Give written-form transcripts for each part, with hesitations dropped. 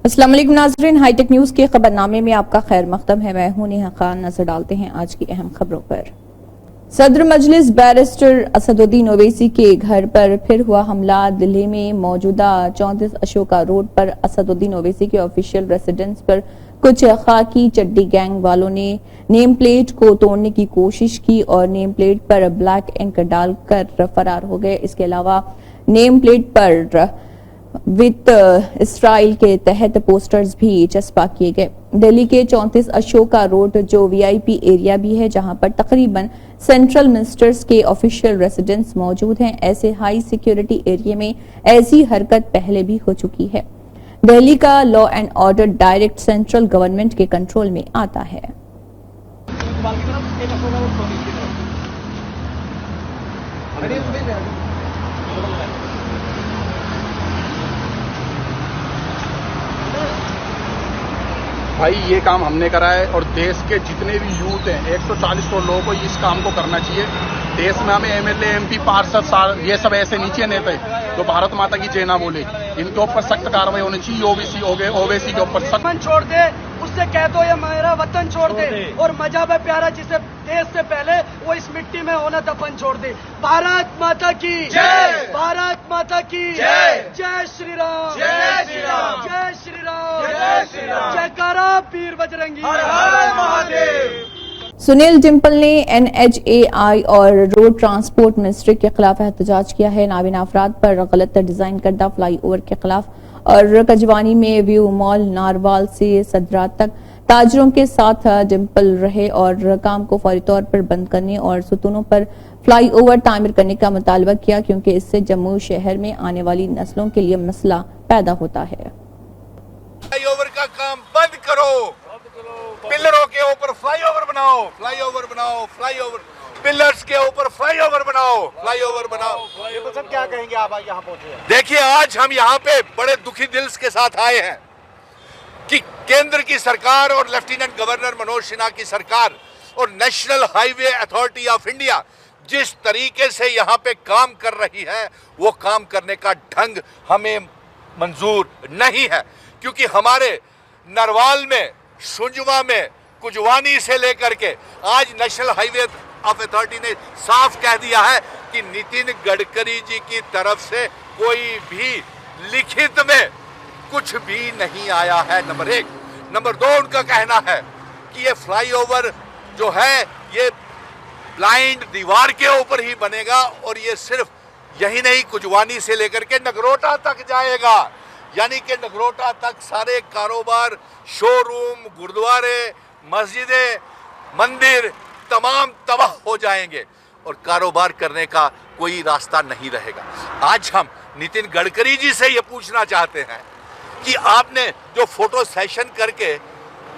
अस्सलाम वालेकुम नाज़रीन, हाईटेक न्यूज के खबरनामे में आपका खैर मकदम है। मैं हूं नेहा खान। नजर डालते हैं आज की अहम खबरों पर। सदर मजलिस बैरिस्टर असदुद्दीन ओवैसी के घर पर फिर हुआ हमला। दिल्ली में मौजूदा 34 अशोका रोड पर असदुद्दीन ओवैसी के ऑफिशियल रेसिडेंस पर कुछ खाकी चड्डी गैंग वालों ने नेम प्लेट को तोड़ने की कोशिश की और नेम प्लेट पर ब्लैक इंक डालकर फरार हो गए। इसके अलावा नेम प्लेट पर विद इसराइल के तहत पोस्टर्स भी चस्पा किए गए। दिल्ली के 34 अशोका रोड जो वीआईपी एरिया भी है, जहां पर तकरीबन सेंट्रल मिनिस्टर्स के ऑफिशियल रेसिडेंस मौजूद हैं, ऐसे हाई सिक्योरिटी एरिया में ऐसी हरकत पहले भी हो चुकी है। दिल्ली का law and order direct central government के कंट्रोल में आता है। भाई ये काम हमने करा है और देश के जितने भी यूथ हैं 140 करोड़ लोगों को इस काम को करना चाहिए। देश में हमें एमएलए एमपी पार्षद ये सब ऐसे नीचे नेता तो भारत माता की जय ना बोले, इनके ऊपर सख्त कार्रवाई होनी चाहिए। ओवैसी के ऊपर सख्त छोड़ दे, उससे कह दो ये मेरा वतन छोड़ दे और मजहब है प्यारा जिसे देश से पहले वो इस मिट्टी में होना दफन छोड़ दे। भारत माता की जय, भारत माता की जय, जय श्री राम, जय श्री राम, जय श्री राम, जय श्री राम, जयकारा वीर बजरंगी, हर हर महादेव। सुनील डिम्पल ने एनएचएआई और रोड ट्रांसपोर्ट मिनिस्ट्री के खिलाफ एहतजाज किया है। नाबीना अफराद पर गलत डिजाइन करदा फ्लाईओवर के खिलाफ और कजवानी में व्यू मॉल नारवाल से सदरा तक ताजरों के साथ डिम्पल रहे और काम को फौरी तौर पर बंद करने और सुतूनों पर फ्लाईओवर तामीर करने का मुतालबा किया, क्योंकि इससे जम्मू शहर में आने वाली नस्लों के लिए मसला पैदा होता है। फ्लाईओवर का काम बंद करो, पिलरों के ऊपर फ्लाईओवर बनाओ, फ्लाईओवर बनाओ, फ्लाईओवर पिलर्स के ऊपर फ्लाईओवर बनाओ, फ्लाईओवर बनाओ। तो सब क्या कहेंगे आप यहाँ पहुंचे? देखिए आज हम यहाँ पे बड़े दुखी दिल के साथ आए हैं कि केंद्र की सरकार और लेफ्टिनेंट गवर्नर मनोज सिन्हा की सरकार और national highway authority of India जिस तरीके से यहाँ पे काम कर रही है वो काम करने का ढंग हमें मंजूर नहीं है, क्योंकि हमारे नरवाल में, सुंजवा में, कुजवानी से लेकर के आज नेशनल हाईवे ऑफ अथॉरिटी ने साफ कह दिया है कि नितिन गडकरी जी की तरफ से कोई भी लिखित में कुछ भी नहीं आया है, नंबर एक। नंबर दो, उनका कहना है कि ये फ्लाईओवर जो है ये ब्लाइंड दीवार के ऊपर ही बनेगा और ये सिर्फ यही नहीं, कुजवानी से लेकर के नगरोटा तक जाएगा, यानी कि नगरोटा तक सारे कारोबार, शोरूम, गुरुद्वारे, मस्जिदें, मंदिर तमाम तबाह हो जाएंगे और कारोबार करने का कोई रास्ता नहीं रहेगा। आज हम नितिन गडकरी जी से ये पूछना चाहते हैं कि आपने जो फोटो सेशन करके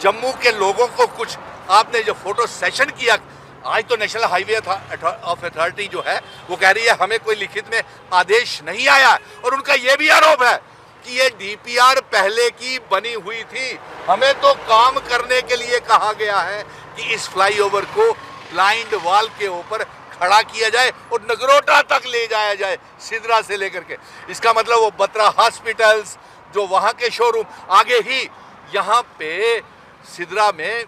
जम्मू के लोगों को कुछ आपने जो फोटो सेशन किया, आज तो नेशनल हाईवे ऑफ अथॉरिटी जो है वो कह रही है हमें कोई लिखित में आदेश नहीं आया और उनका ये भी आरोप है कि ये डीपीआर पहले की बनी हुई थी, हमें तो काम करने के लिए कहा गया है कि इस फ्लाईओवर को ब्लाइंड वॉल के ऊपर खड़ा किया जाए और नगरोटा तक ले जाया जाए, सिदरा से लेकर के। इसका मतलब वो बत्रा हॉस्पिटल्स जो वहाँ के शोरूम, आगे ही यहाँ पे सिदरा में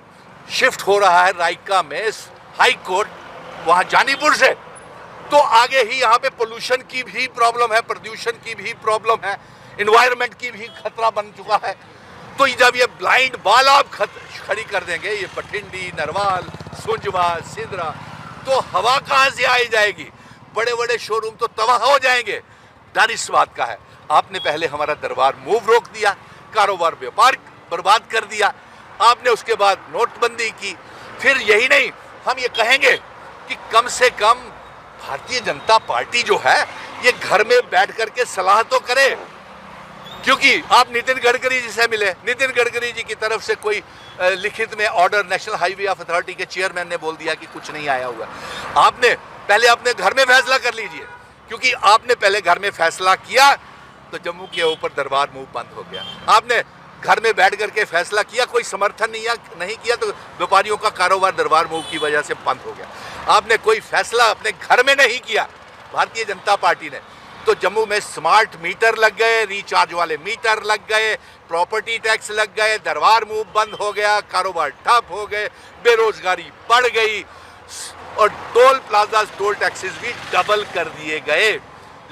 शिफ्ट हो रहा है, रायका में हाई कोर्ट वहाँ जानीपुर से, तो आगे ही यहाँ पे पोल्यूशन की भी प्रॉब्लम है, प्रदूषण की भी प्रॉब्लम है, इन्वायरमेंट की भी खतरा बन चुका है। तो जब ये ब्लाइंड वॉल आप खड़ी कर देंगे, ये बठिंडी, नरवाल, सुंजवा, सिदरा, तो हवा कहाँ से आई जाएगी? बड़े बड़े शोरूम तो तबाह हो जाएंगे। डर इस बात का है, आपने पहले हमारा दरबार मूव रोक दिया, कारोबार व्यापार बर्बाद कर दिया, आपने उसके बाद नोटबंदी की, फिर यही नहीं हम ये कहेंगे कि कम से कम भारतीय जनता पार्टी जो है ये घर में बैठ करके सलाह तो करे, क्योंकि आप नितिन गडकरी जी से मिले, नितिन गडकरी जी की तरफ से कोई लिखित में order national highway of authority के चेयरमैन ने बोल दिया कि कुछ नहीं आया हुआ। आपने पहले अपने घर में फैसला कर लीजिए, क्योंकि आपने पहले घर में फैसला किया तो जम्मू के ऊपर दरबार मूव बंद हो गया। आपने घर में बैठ करके फैसला किया, कोई समर्थन नहीं किया तो व्यापारियों का कारोबार दरबार मूव की वजह से बंद हो गया। आपने कोई फैसला अपने घर में नहीं किया भारतीय जनता पार्टी ने, तो जम्मू में स्मार्ट मीटर लग गए, रिचार्ज वाले मीटर लग गए, प्रॉपर्टी टैक्स लग गए, दरबार मूव बंद हो गया, कारोबार ठप हो गए, बेरोजगारी बढ़ गई और टोल प्लाजा टोल टैक्सेस भी डबल कर दिए गए।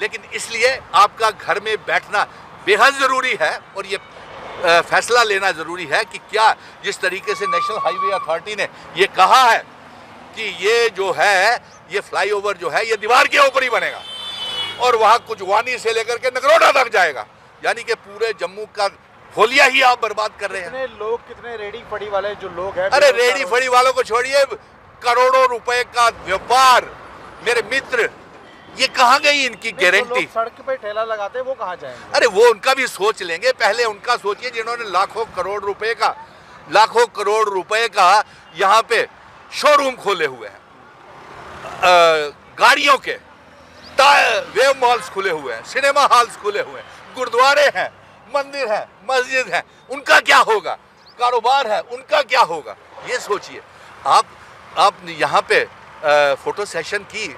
लेकिन इसलिए आपका घर में बैठना बेहद ज़रूरी है और ये फैसला लेना ज़रूरी है कि क्या जिस तरीके से नेशनल हाईवे अथॉरिटी ने ये कहा है कि ये जो है ये फ्लाईओवर जो है ये दीवार के ऊपर ही बनेगा और वहाँ कुजवानी से लेकर के नगरोटा तक जाएगा, यानी कि पूरे जम्मू का होलिया ही आप बर्बाद कर रहे हैं। कितने लोग, कितने रेडी फड़ी वाले जो लोग हैं, अरे रेडी फड़ी वालों को छोड़िए, करोड़ों रुपए का व्यापार मेरे मित्र, ये कहाँ गई इनकी गारंटी? सड़क पे ठेला लगाते हैं वो कहाँ जाएंगे? अरे वो उनका भी सोच लेंगे, पहले उनका सोचिए जिन्होंने लाखों करोड़ रुपए का यहाँ पे शोरूम खोले हुए हैं, गाड़ियों के वेव मॉल्स खुले हुए हैं, सिनेमा हॉल्स खुले हुए हैं, गुरुद्वारे हैं, मंदिर हैं, मस्जिद हैं, उनका क्या होगा? कारोबार है, उनका क्या होगा? ये सोचिए। आप यहाँ पे फोटो सेशन की,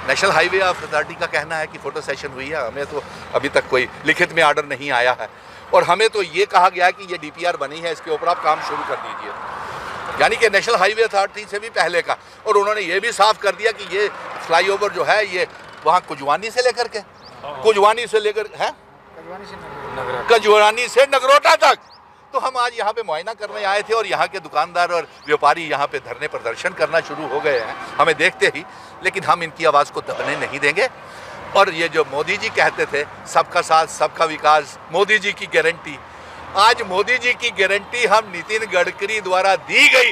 नेशनल हाईवे अथॉरिटी का कहना है कि फोटो सेशन हुई है, हमें तो अभी तक कोई लिखित में ऑर्डर नहीं आया है और हमें तो ये कहा गया कि ये डीपीआर बनी है, इसके ऊपर आप काम शुरू कर दीजिए, यानी कि नेशनल हाईवे अथॉरिटी से भी पहले का। और उन्होंने ये भी साफ कर दिया कि ये फ्लाईओवर जो है ये वहाँ कुजवानी से लेकर नगरोटा तक। तो हम आज यहाँ पे मुआयना करने आए थे और यहाँ के दुकानदार और व्यापारी यहाँ पे धरने प्रदर्शन करना शुरू हो गए हैं हमें देखते ही, लेकिन हम इनकी आवाज़ को दबने नहीं देंगे। और ये जो मोदी जी कहते थे सबका साथ सबका विकास, मोदी जी की गारंटी, आज मोदी जी की गारंटी हम नितिन गडकरी द्वारा दी गई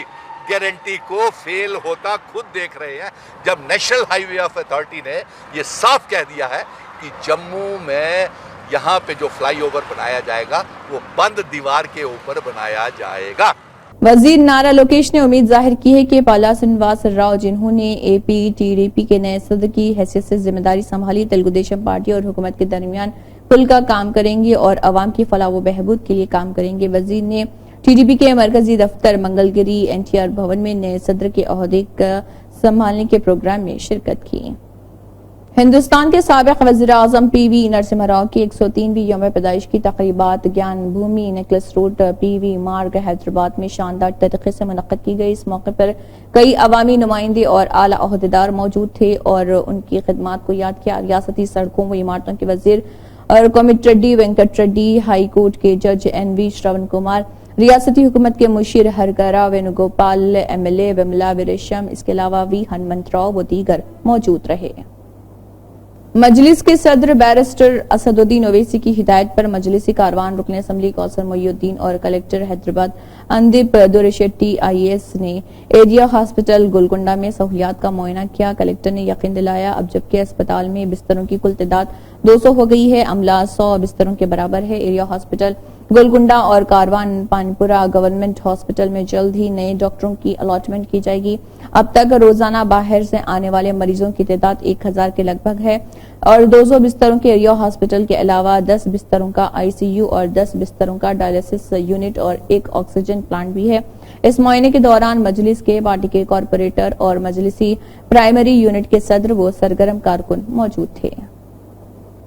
गारंटी को फेल होता खुद देख रहे हैं, जब नेशनल हाईवे अथॉरिटी ने ये साफ कह दिया है कि जम्मू में यहाँ पे जो फ्लाईओवर बनाया जाएगा वो बंद दीवार के ऊपर बनाया जाएगा। वजीर नारा लोकेश ने उम्मीद जाहिर की है कि पाला श्रीनिवास राव, जिन्होंने APTDP के नए सदर की हैसियत से जिम्मेदारी संभाली, तेलुगु देशम पार्टी और हुकूमत के दरमियान खुल का काम करेंगे और अवाम की फलाह व बहबूद के लिए काम करेंगे। वजीर ने TDP के मरकजी दफ्तर मंगलगिरी NTR भवन में नए सदर के ओहदे संभालने के प्रोग्राम में शिरकत की। हिंदुस्तान के साबिक वज़ीर आज़म PV नरसिम्हा राव की 103वीं यौम पैदाइश की तकरीबात ज्ञान भूमि नेकलेस रोड PV मार्ग हैदराबाद में शानदार तरीके से मुनक्कद की गई। इस मौके पर कई अवामी नुमाइंदे और आला ओहदेदार मौजूद थे और उनकी खिदमात को याद किया। रियासती सड़कों व इमारतों के वजीर और Komatireddy Venkat Reddy, high court के जज NV श्रवण कुमार, रियासती हुकूमत के मुशीर हरकरा वेणुगोपाल, MLA विमला वीरेशम, इसके अलावा V हनुमंतराव व दीगर मौजूद रहे। मजलिस के सदर बैरिस्टर असदुद्दीन ओवैसी की हिदायत पर मजलिसी कारवान रुकन असम्बली कौसर मोइनुद्दीन और कलेक्टर हैदराबाद अंदीप दुरेशेट्टी IAS ने एरिया हॉस्पिटल गोलकुंडा में सहूलियात का मुआयना किया। कलेक्टर ने यकीन दिलाया अब जबकि अस्पताल में बिस्तरों की कुल तादाद 200 हो गई है, अमला 100 बिस्तरों के बराबर है। एरिया हॉस्पिटल गोलकुंडा और कारवान पानपुरा गवर्नमेंट हॉस्पिटल में जल्द ही नए डॉक्टरों की अलॉटमेंट की जाएगी। अब तक रोजाना बाहर से आने वाले मरीजों की तादाद 1000 के लगभग है और 200 बिस्तरों के एरिया हॉस्पिटल के अलावा 10 बिस्तरों का ICU और 10 बिस्तरों का डायलिसिस यूनिट और एक ऑक्सीजन प्लांट भी है। इस मुआयने के दौरान मजलिस के पार्टी के कॉरपोरेटर और मजलिसी प्राइमरी यूनिट के सदर व सरगर्म कारकुन मौजूद थे।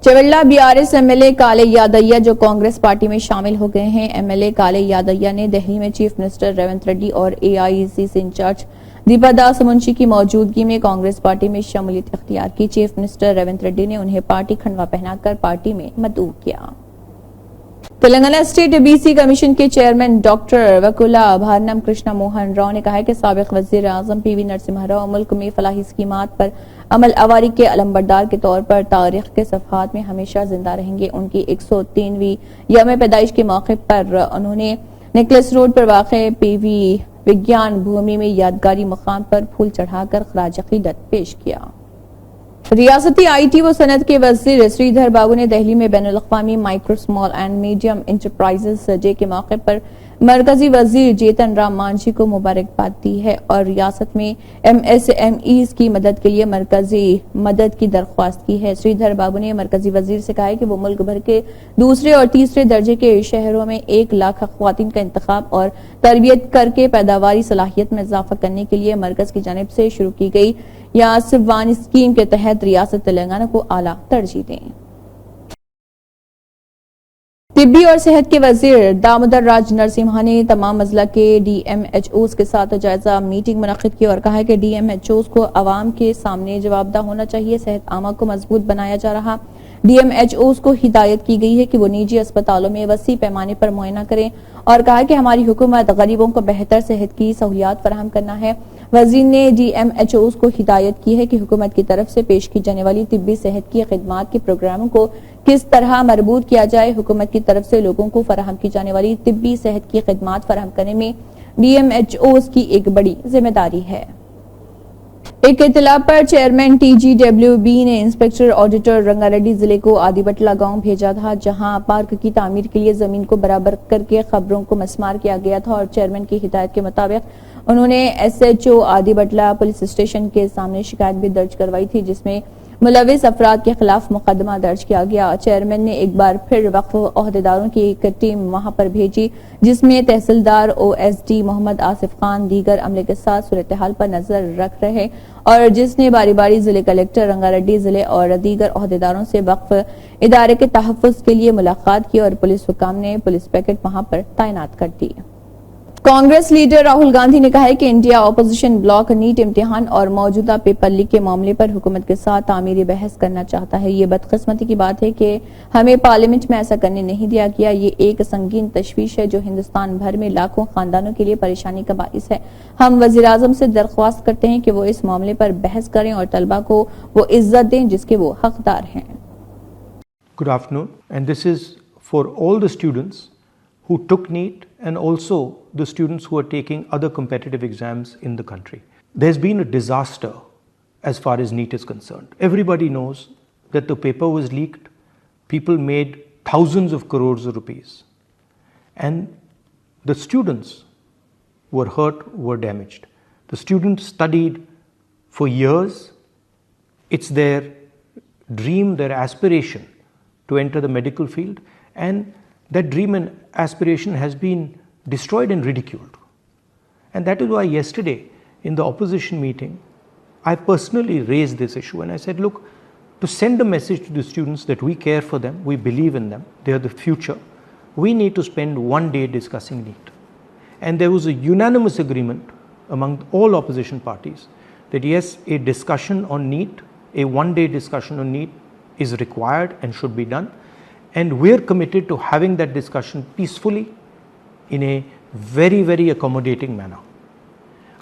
चवेल्ला BRS MLA काले यादయ్య जो कांग्रेस पार्टी में शामिल हो गए हैं। MLA काले यादయ్య ने दिल्ली में चीफ मिनिस्टर रेवंत रेड्डी और AICC इंचार्ज दीपादास मुंशी की मौजूदगी में कांग्रेस पार्टी में शमूलियत इख्तियार की। चीफ मिनिस्टर रेवंत रेड्डी ने उन्हें पार्टी खंडवा पहनाकर पार्टी में मदऊ किया। तेलंगाना स्टेट BC कमीशन के चेयरमैन डॉक्टर वकुला भारनम कृष्णा मोहन राव ने कहा है कि साबिक वजीर आजम PV नरसिम्हा राव मुल्क में फलाही स्कीमात पर अमल आवारी के अलमबरदार के तौर पर तारीख के सफहात में हमेशा जिंदा रहेंगे। उनकी 103वीं यौम पैदाइश के मौके पर उन्होंने नेकलेस रोड पर वाक़ PV विज्ञान भूमि में यादगारी मुकाम पर फूल चढ़ाकर खराज अकीदत पेश किया। रियासती IT व सनत के वजीर श्रीधर बाबू ने दिल्ली में बैनुल-अक़वामी micro small and medium enterprises day के मौके पर मरकजी वजीर जेतन राम मांझी को मुबारकबाद दी है और रियासत में MSMEs की मदद के लिए मरकजी मदद की दरख्वास्त की है। श्रीधर बाबू ने मरकजी वजीर से कहा है कि वो मुल्क भर के दूसरे और तीसरे दर्जे के शहरों में 1 लाख ख्वातीन का इंतखाब और तरबियत करके पैदावारी सलाहियत में इजाफा करने के लिए मरकज की जानिब से शुरू की गई या सिवान स्कीम के तहत रियासत तेलंगाना को आला तरजीह दें। तिब्बी और सेहत के वजीर दामोदर राज नरसिम्हा ने तमाम अजला के DMHOs के साथ जायजा मीटिंग मुनक्किद की और कहा है कि DMHOs को अवाम के सामने जवाबदा होना चाहिए। सेहत आमा को मजबूत बनाया जा रहा। DMHOs को हिदायत की गई है कि वो निजी अस्पतालों में वसी पैमाने पर मुआयना करें और कहा कि हमारी हुकूमत गरीबों को बेहतर सेहत की सहूलियात फराहम करना है। वजीर ने DMHOs को हिदायत की है कि हुकूमत की तरफ से पेश की जाने वाली तिब्बी सेहत की खिदमात के प्रोग्रामों को किस तरह मरबूत किया जाए। हुकूमत की तरफ से लोगों को फराहम की जाने वाली तिब्बी सेहत की खिदमात फराहम करने में DMHOs की एक बड़ी जिम्मेदारी है। एक इतला पर चेयरमैन TGWB ने इंस्पेक्टर ऑडिटर रंगारेड्डी जिले को आदिबटला गांव भेजा था, जहां पार्क की तामीर के लिए जमीन को बराबर करके खबरों को मस्मार किया गया था और चेयरमैन की हिदायत के मुताबिक उन्होंने SHO आदिबटला पुलिस स्टेशन के सामने शिकायत भी दर्ज करवाई थी, जिसमें मुलविस अफराद के खिलाफ मुकदमा दर्ज किया गया। चेयरमैन ने एक बार फिर वक्फ ओहदेदारों की एक टीम वहां पर भेजी, जिसमें तहसीलदार OSD मोहम्मद आसिफ खान दीगर अमले के साथ सूरत हाल पर नजर रख रहे और जिसने बारी बारी जिले कलेक्टर रंगारेड्डी जिले और दीगर ओहदेदारों से वक्फ इदारे के तहफ्फुज के लिए मुलाकात की और पुलिस हुकाम ने पुलिस पैकेट वहां पर तैनात कर दी। कांग्रेस लीडर राहुल गांधी ने कहा है कि इंडिया ऑपोजिशन ब्लॉक नीट इम्तिहान और मौजूदा पेपर लीक के मामले पर हुकूमत के साथ तामीरी बहस करना चाहता है। ये बदकिस्मती की बात है कि हमें पार्लियामेंट में ऐसा करने नहीं दिया गया। ये एक संगीन तशवीश है जो हिंदुस्तान भर में लाखों खानदानों के लिए परेशानी का बाइस है। हम वजीर आजम से दरख्वास्त करते हैं कि वो इस मामले पर बहस करें और तलबा को वो इज्जत दें जिसके वो हकदार हैं। Good afternoon, and this is for all the students who took NEET and also the students who are taking other competitive exams in the country. There's been a disaster as far as NEET is concerned. Everybody knows that the paper was leaked. People made thousands of crores of rupees. And the students were hurt, were damaged. The students studied for years. It's their dream, their aspiration to enter the medical field, and that dream and aspiration has been destroyed and ridiculed. And that is why yesterday in the opposition meeting, I personally raised this issue and I said, look, to send a message to the students that we care for them, we believe in them, they are the future, we need to spend one day discussing NEET. And there was a unanimous agreement among all opposition parties that yes, a discussion on NEET, a one-day discussion on NEET is required and should be done. And we're committed to having that discussion peacefully in a very, very accommodating manner.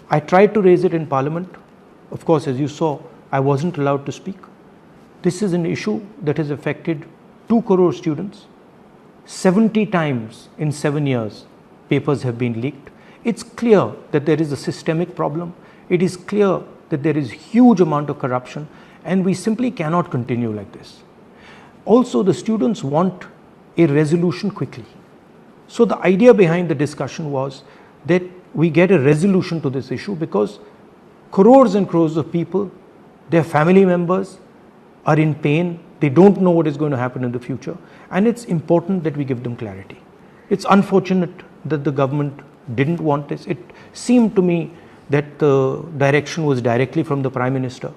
I tried to raise it in Parliament. Of course, as you saw, I wasn't allowed to speak. This is an issue that has affected 2 crore students. 70 times in 7 years, papers have been leaked. It's clear that there is a systemic problem. It is clear that there is huge amount of corruption, and we simply cannot continue like this. Also, the students want a resolution quickly. So the idea behind the discussion was that we get a resolution to this issue because crores and crores of people, their family members are in pain. They don't know what is going to happen in the future, and it's important that we give them clarity. It's unfortunate that the government didn't want this. It seemed to me that the direction was directly from the Prime Minister.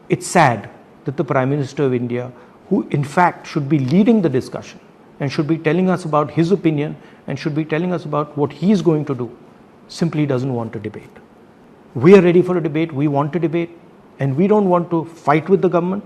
It's sad that the Prime Minister of India, who in fact should be leading the discussion and should be telling us about his opinion and should be telling us about what he is going to do, simply doesn't want to debate. We are ready for a debate, we want to debate, and we don't want to fight with the government.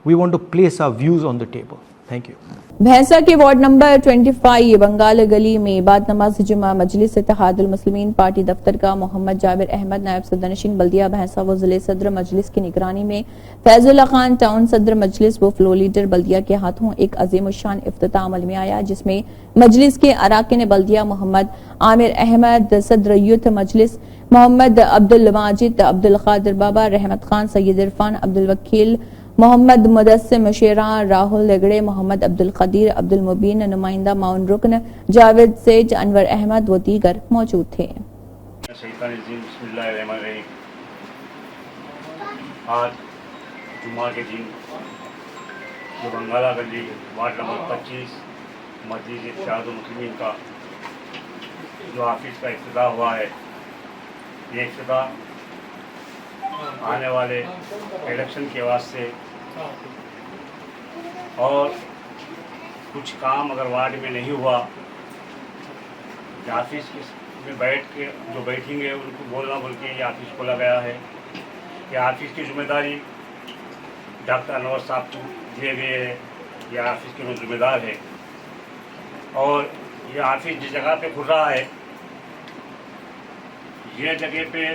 We want to place our views on the table. Thank you. भैंसा के ward number 25 Bengal गली में बाद नमाज जुमा मजलिस Ittehadul Muslimeen party दफ्तर का मोहम्मद जाबिर अहमद नायब सदरनशीन बल्दिया भैंसा व जिले सदर मजलिस की निगरानी में फैजुल्ला खान टाउन सदर मजलिस व फ्लो लीडर बल्दिया के हाथों एक अजीम शान इफ्तिताह अमल में आया, जिसमें मजलिस के अराकिन बल्दिया मोहम्मद आमिर अहमद सदर यूथ मजलिस मोहम्मद अब्दुल माजिद अब्दुल कादिर बाबा रहमत खान सैयद इरफान अब्दुल वकील मोहम्मद मुदस्सिम शेरा राहुल लेगड़े मोहम्मद अब्दुल कदीर अब्दुल मुबीन नुमाइंदा माउन रुकन जावेद सेज अनवर अहमद व दीगर मौजूद थे। आज जुम्मा के दिन जो बंगाला गली वार्ड नंबर 25 मस्जिद इत्तेहादुल मुस्लिमीन का जो ऑफिस का इफ्तिताह हुआ है, ये इफ्तिताह आने वाले इलेक्शन के वास्ते और कुछ काम अगर वार्ड में नहीं हुआ, ऑफिस में बैठ के जो बैठेंगे उनको बोलना बोल के ये ऑफिस खोला गया है। ये ऑफिस की जिम्मेदारी डॉक्टर अनवर साहब को दिए गए है। ये ऑफिस के जिम्मेदार है और ये ऑफिस जिस जगह पे खुल रहा है, ये जगह पे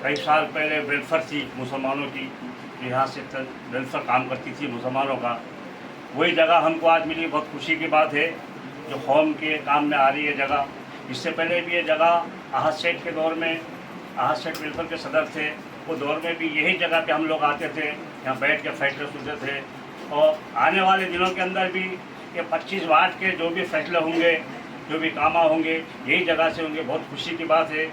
कई साल पहले वेलफेयर थी मुसलमानों की, यहाँ से वेलफेयर काम करती थी मुसलमानों का। वही जगह हमको आज मिली, बहुत खुशी की बात है जो होम के काम में आ रही है जगह। इससे पहले भी ये जगह आहद सेठ के दौर में, आहद सेठ वेलफेयर के सदर थे, वो दौर में भी यही जगह पे हम लोग आते थे, यहाँ बैठ के फैसले सुनते थे। और आने वाले दिनों के अंदर भी ये 25 वार्ड के जो भी फैसले होंगे, जो भी काम होंगे, यही जगह से होंगे। बहुत खुशी की बात है।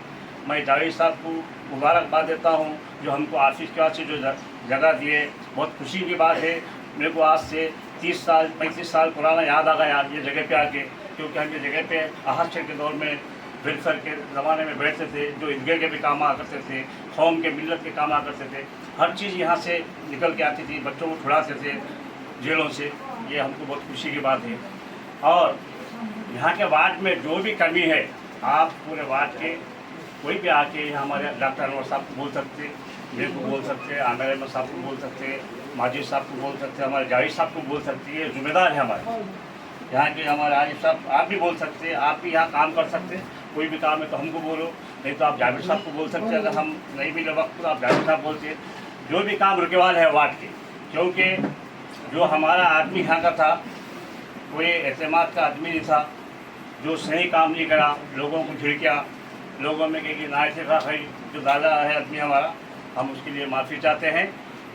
मैं जावेद साहब को मुबारकबाद देता हूँ जो हमको ऑफिस के वास्ते जो जगह दिए, बहुत खुशी की बात है। मेरे को आज से 30 साल 35 साल पुराना याद आ गया ये जगह पे आके, क्योंकि हम ये जगह पे आहद सेठ के दौर में वेलफेयर के ज़माने में बैठते थे, जो ईदगाह के भी काम आ करते थे, कौम के मिलत के काम आ करते थे, हर चीज़ यहाँ से निकल के आती थी, बच्चों को छुड़ाते थे जेलों से। ये हमको बहुत खुशी की बात है। और यहाँ के वार्ड में जो भी कमी है, आप पूरे वार्ड के कोई भी आके हमारे डॉक्टर अनवर साहब को बोल सकते, मेरे को बोल सकते, आमिर अहमद साहब को बोल सकते, माजिद साहब को बोल सकते, हमारे जावेद साहब को बोल सकते। ये जिम्मेदार है हमारे यहाँ के। हमारे आरिफ साहब आप भी बोल सकते, आप भी यहाँ काम कर सकते। कोई भी काम है तो हमको बोलो, नहीं तो आप जावेद साहब को बोल सकते। अगर हम नहीं मिले वक्त तो आप जावेद साहब बोलते। जो भी काम रुकेवाल है वार्ड के, क्योंकि जो हमारा आदमी यहाँ का था कोई एतमाद का आदमी नहीं था, जो सही काम नहीं करा, लोगों को झिड़किया, लोगों में कहीं नायत था भाई जो दादा है आदमी हमारा, हम उसके लिए माफ़ी चाहते हैं।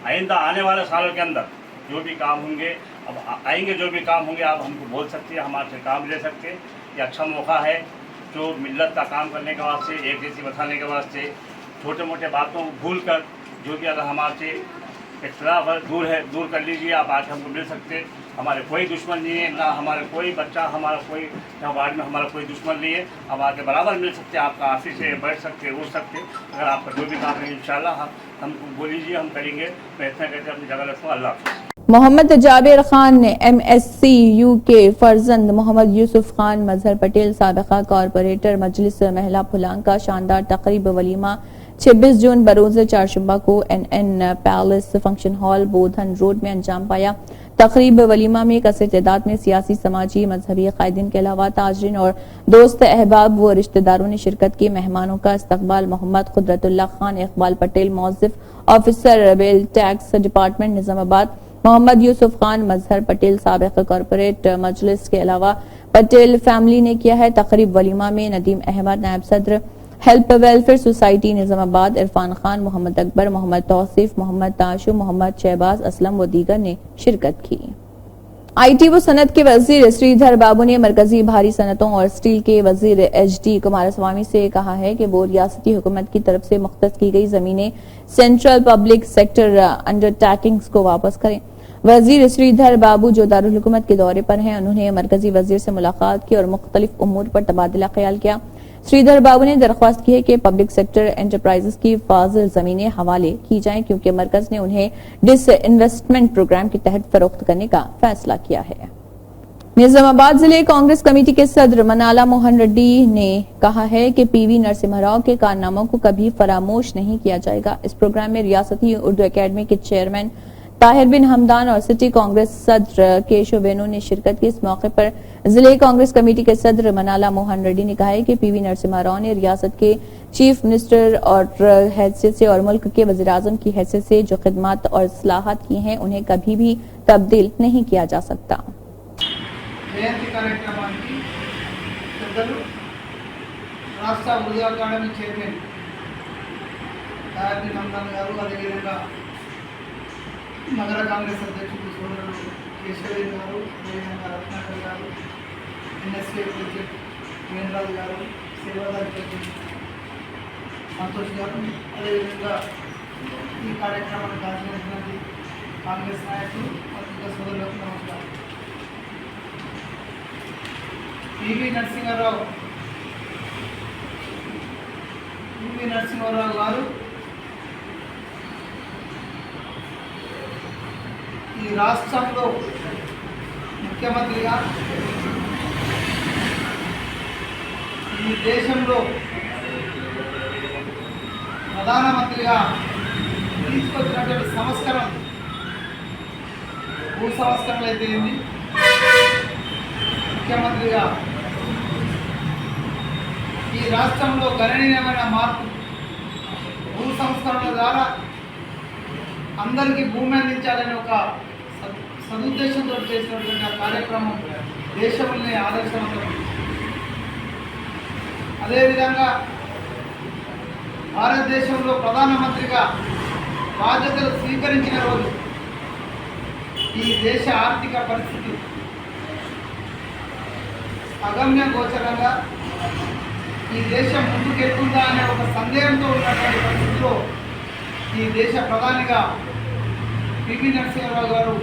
आइंदा आने वाले सालों के अंदर जो भी काम होंगे, अब आएंगे जो भी काम होंगे, आप हमको बोल सकते हैं, हमारे से काम ले सकते। ये अच्छा मौका है जो मिल्लत का काम करने के वास्ते, एक जैसी बताने के वास्ते, छोटे मोटे बातों को भूल कर जो भी अगर हमारे से इख्तिलाफ दूर कर लीजिए। आप आके हमको मिल सकते। हमारे कोई दुश्मन नहीं है, ना हमारे कोई बच्चा, हमारा कोई यहाँ वार्ड में हमारा कोई दुश्मन नहीं है। अब आके बराबर मिल सकते, आपका ऑफिस से बैठ सकते, उठ सकते। अगर आपका जो भी काम है इंशाल्लाह हमको बोल लीजिए, हम करेंगे। मैं इतना कहते अपनी जगह रखूँ। अल्लाह हाफ़िज़। मोहम्मद जाबिर खान ने MSCU के फर्जंद मोहम्मद यूसुफ खान मजहर पटेल साबिका कॉरपोरेटर मजलिस महिला फुलांग का शानदार तकरीब वलीमा 26 जून बरोज़ चारशंबा को NN पैलेस फंक्शन हॉल बोधन रोड में अंजाम पाया। तकरीब वलीमा में कसर तादाद में सियासी, समाजी, मजहबी कायदीन के अलावा ताजरीन और दोस्त अहबाब व रिश्तेदारों ने शिरकत की। मेहमानों का इस्तकबाल मोहम्मद कुदरतुल्लाह खान, इकबाल पटेल मौजिफ ऑफिसर बेल टैक्स डिपार्टमेंट निजामाबाद, मोहम्मद यूसुफ खान मजहर पटेल साबिक कॉरपोरेट मजलिस के अलावा पटेल फैमिली ने किया है। तकरीब वलीमा में नदीम अहमद नायब सदर help welfare society Nizamabad, Irfan Khan, Mohammed Akbar, Mohammed Tauseef, Mohammed Tashu, Mohammed Shahbaz Aslam व दीगर ने शिरकत की। IT व सनत के वजीर श्रीधर बाबू ने मरकजी भारी सनतों और स्टील के वजीर HD कुमारस्वामी से कहा है कि वो रियासती हुकूमत की तरफ से मुख्तस की गई जमीनें सेंट्रल पब्लिक सेक्टर अंडरटेकिंग्स को वापस करें। वजीर श्रीधर बाबू जो दारुल हुकूमत के दौरे पर हैं, उन्होंने मरकजी वजीर से मुलाकात की और मुख्तलिफ उमूर पर तबादला ख्याल किया। श्रीधर बाबू ने दरख्वास्त की है कि पब्लिक सेक्टर एंटरप्राइजेस की फाजिल जमीनें हवाले की जाएं, क्योंकि मरकज ने उन्हें डिस इन्वेस्टमेंट प्रोग्राम के तहत फरोख्त करने का फैसला किया है। निजामाबाद जिले कांग्रेस कमेटी के सदर मनाला मोहन रेड्डी ने कहा है कि PV नरसिम्हा राव के कारनामों को कभी फरामोश नहीं किया जाएगा। इस प्रोग्राम में रियासती उर्दू अकेडमी के चेयरमैन ताहिर बिन हमदान और सिटी कांग्रेस सदर केशव वेणु ने शिरकत की। इस मौके पर जिले कांग्रेस कमेटी के सदर मनाला मोहन रेड्डी ने कहा है कि PV नरसिम्हा राव ने रियासत के चीफ मिनिस्टर और हैसियत से और मुल्क के वज़ीर आज़म की हैसियत से जो खिदमत और इस्लाहात की हैं, उन्हें कभी भी तब्दील नहीं किया जा सकता। జయంతి కార్యక్రమానికి పెద్దలు రాష్ట్ర ఉర్దూ అకాడమీ చైర్మన్ తాహిర్ బిన్ హమ్దాన్ గారు, అదేవిధంగా నగర కాంగ్రెస్ అధ్యక్షుడు సోదరుడు కేశవేంద్ర గారు, అదేవిధంగా రత్నాకర్ గారు, NSA ప్రెసిడెంట్ వేణరాజు గారు, సేవాదారి ప్రెసిడెంట్ సంతోష్ గారు, అదేవిధంగా ఈ కార్యక్రమానికి హాజరైనటువంటి కాంగ్రెస్ నాయకులు పత్రికా సోదరులకు నమస్కారం. PV నరసింహారావు గారు ఈ రాష్ట్రంలో ముఖ్యమంత్రిగా ఈ దేశంలో ప్రధానమంత్రిగా తీసుకొచ్చినటువంటి సంస్కరణ భూ సంస్కరణలు అయితే ఏంది, ముఖ్యమంత్రిగా ఈ రాష్ట్రంలో గణనీయమైన మార్పు భూ సంస్కరణల ద్వారా అందరికీ భూమి అందించాలని ఒక సదుద్దేశంతో చేసినటువంటి ఆ కార్యక్రమం దేశంలోనే ఆదర్శవంతం. అదేవిధంగా భారతదేశంలో ప్రధానమంత్రిగా బాధ్యతలు స్వీకరించిన రోజు ఈ దేశ ఆర్థిక పరిస్థితి అగమ్య గోచరంగా ఈ దేశం ముందుకెళ్తుందా అనే ఒక సందేహంతో ఉన్నటువంటి పరిస్థితిలో ఈ దేశ ప్రధానిగా పివి నరసింహారావు గారు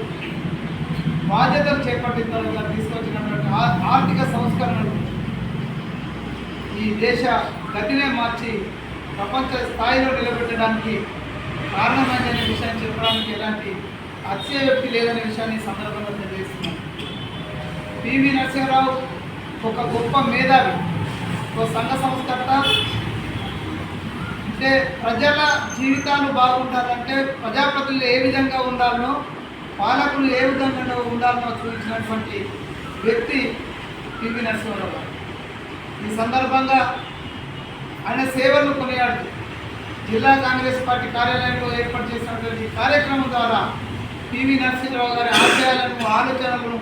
బాధ్యతలు చేపట్టిన తర్వాత తీసుకొచ్చినటువంటి ఆర్థిక సంస్కరణలు ఈ దేశ గతినే మార్చి ప్రపంచ స్థాయిలో నిలబెట్టడానికి కారణమైన విషయాన్ని చెప్పడానికి ఎలాంటి అతిశయోక్తి లేదనే విషయాన్ని సందర్భంగా తెలియజేస్తున్నాను. పివి నరసింహారావు ఒక గొప్ప మేధావి, ఒక సంఘ సంస్కర్త. అంటే ప్రజల జీవితాలు బాగుండాలంటే ప్రజాప్రతినిధులు ఏ విధంగా ఉండాలనో, పాలకులు ఏ విధంగా ఉండాలనో చూపించినటువంటి వ్యక్తి పివి నరసింహారావు గారు. ఈ సందర్భంగా ఆయన సేవలను కొనియాడుతూ జిల్లా కాంగ్రెస్ పార్టీ కార్యాలయంలో ఏర్పాటు చేసినటువంటి కార్యక్రమం ద్వారా పివి నరసింహారావు గారి ఆశయాలను, ఆలోచనలను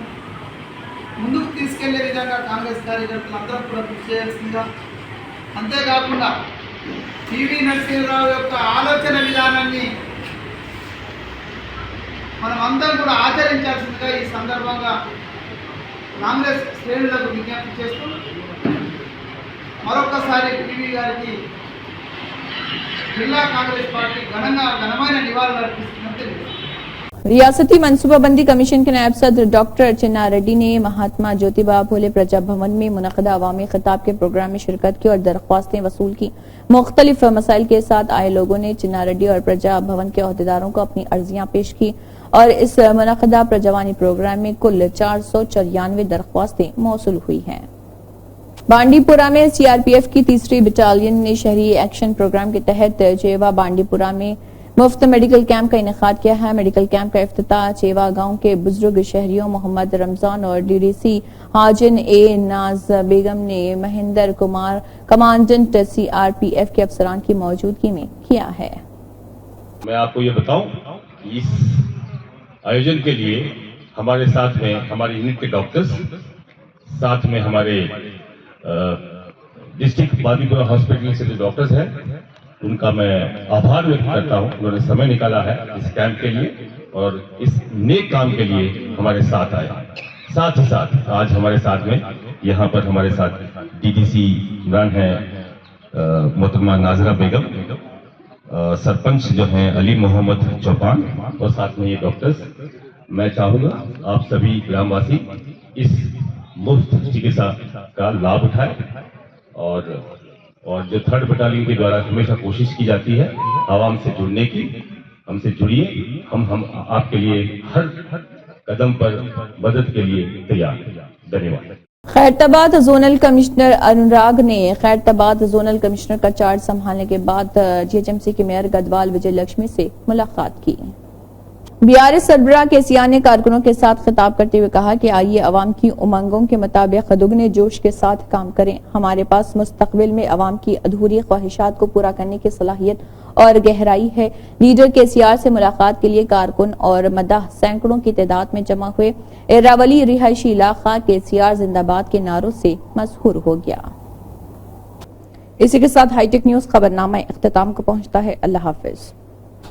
ముందుకు తీసుకెళ్లే విధంగా కాంగ్రెస్ కార్యకర్తలు అందరూ కూడా కృషి చేయాల్సిందిగా, అంతేకాకుండా పివి నరసింహారావు యొక్క ఆలోచన విధానాన్ని మనం అందరం కూడా ఆచరించాల్సిందిగా ఈ సందర్భంగా కాంగ్రెస్ శ్రేణులకు విజ్ఞప్తి చేస్తూ మరొకసారి పివి గారికి జిల్లా కాంగ్రెస్ పార్టీ ఘనమైన నివాళులు అర్పిస్తుందని తెలియజేస్తుంది. रियासती मनसूबाबंदी कमीशन के नायब सदर डॉक्टर चिन्ना रेड्डी ने महात्मा ज्योतिबा फुले प्रजा भवन में मुनक़दा अवामी खिताब के प्रोग्राम में शिरकत की और दरख्वास्तें वसूल की। मुख्तलिफ मसाइल के साथ आए लोगों ने चिन्ना रेड्डी और प्रजा भवन के अहदेदारों को अपनी अर्जियां पेश की और इस मुनक़दा प्रजावानी प्रोग्राम में कुल 494 दरख्वास्तें मौसूल हुई हैं। बांडीपुरा में सीआरपीएफ की 3री बटालियन ने शहरी एक्शन प्रोग्राम के तहत चेवा बांडीपुरा में मुफ्त मेडिकल कैंप का इनेकाद किया है। मेडिकल कैंप का इफ्तिताह चेवा गांव के बुजुर्ग शहरियों मोहम्मद रमजान और डीडीसी हाजिन ए नाज बेगम ने महेंद्र कुमार कमांडेंट सीआरपीएफ के अफसरान की मौजूदगी में किया है। मैं आपको ये बताऊं, इस आयोजन के लिए हमारे साथ में हमारे यूनिट के डॉक्टर्स, साथ में हमारे डिस्ट्रिक्ट बांदीपुरा हॉस्पिटल से जो डॉक्टर्स हैं उनका मैं आभार व्यक्त करता हूं। उन्होंने समय निकाला है इस कैंप के लिए और इस नेक काम के लिए हमारे साथ आए। साथ ही साथ आज हमारे साथ में यहाँ पर हमारे साथ डीडीसी इमरान है, मोहतरमा नाजरा बेगम, सरपंच जो हैं अली मोहम्मद चौपान और साथ में ये डॉक्टर्स। मैं चाहूंगा आप सभी ग्रामवासी इस मुफ्त चिकित्सा का लाभ उठाए और जो 3rd बटालियन के द्वारा हमेशा कोशिश की जाती है आवाम से जुड़ने की, हमसे जुड़िए। हम आपके लिए हर कदम पर मदद के लिए तैयार हैं। धन्यवाद। खैरताबाद जोनल कमिश्नर अनुराग ने खैरताबाद जोनल कमिश्नर का चार्ज संभालने के बाद जीएचएमसी के मेयर गदवाल विजय लक्ष्मी से मुलाकात की। बीआरएस सरबराह केसीआर ने कारकुनों के साथ खिताब करते हुए कहा कि आइए अवाम की उमंगों के मुताबिक दुगने जोश के साथ काम करें। हमारे पास मुस्तकबिल में अवाम की अधूरी ख्वाहिशात को पूरा करने की सलाहियत और गहराई है। लीडर केसीआर से मुलाकात के लिए कारकुन और मदाह सैकड़ों की तादाद में जमा हुए। एरावली रिहायशी इलाका केसीआर जिंदाबाद के नारों से मशहूर हो गया। इसी के साथ हाईटेक न्यूज खबरनामा इख्तिताम को पहुंचता है। अल्लाह हाफिज।